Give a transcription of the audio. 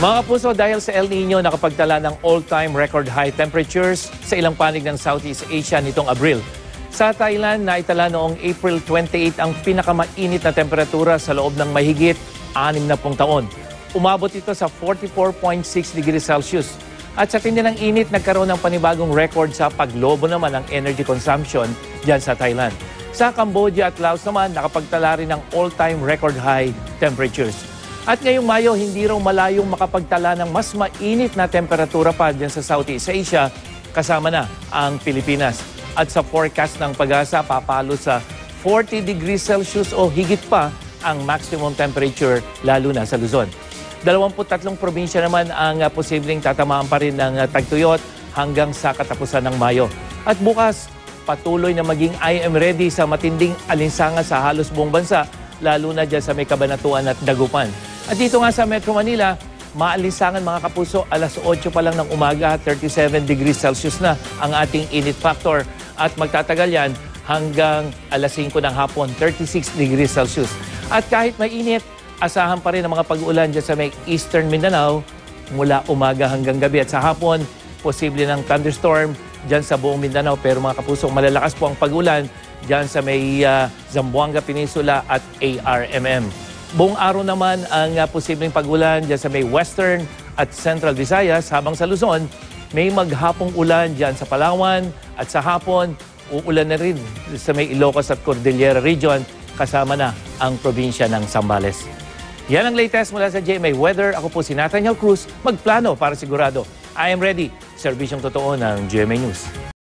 Mga kapuso, dahil sa El Nino, nakapagtala ng all-time record high temperatures sa ilang panig ng Southeast Asia nitong Abril. Sa Thailand, naitala noong April 28 ang pinakamainit na temperatura sa loob ng mahigit 60 taon. Umabot ito sa 44.6 degrees Celsius. At sa tindi ng init, nagkaroon ng panibagong record sa paglobo naman ng energy consumption dyan sa Thailand. Sa Cambodia at Laos naman, nakapagtala rin ng all-time record high temperatures. At ngayong Mayo, hindi raw malayong makapagtala ng mas mainit na temperatura pa dyan sa Southeast Asia, kasama na ang Pilipinas. At sa forecast ng Pag-asa, papalo sa 40 degrees Celsius o higit pa ang maximum temperature, lalo na sa Luzon. 23 probinsya naman ang posibleng tatamaan pa rin ng tagtuyot hanggang sa katapusan ng Mayo. At bukas, patuloy na maging I am ready sa matinding alinsangan sa halos buong bansa, lalo na dyan sa may Cabanatuan at Dagupan. At dito nga sa Metro Manila, maalinsangan mga kapuso, alas 8 pa lang ng umaga, 37 degrees Celsius na ang ating init factor. At magtatagal yan hanggang alas 5 ng hapon, 36 degrees Celsius. At kahit mainit, asahan pa rin ang mga pag-uulan dyan sa may Eastern Mindanao mula umaga hanggang gabi. At sa hapon, posible ng thunderstorm dyan sa buong Mindanao. Pero mga kapuso, malalakas po ang pag-ulan dyan sa may Zamboanga Peninsula at ARMM. Buong araw naman ang posibleng pag-ulan dyan sa may Western at Central Visayas, habang sa Luzon, may maghapong ulan dyan sa Palawan at sa hapon, uulan na rin sa may Ilocos at Cordillera Region, kasama na ang probinsya ng Zambales. Yan ang latest mula sa GMA Weather. Ako po si Nathaniel Cruz, magplano para sigurado. I am ready. Serbisyong totoo ng GMA News.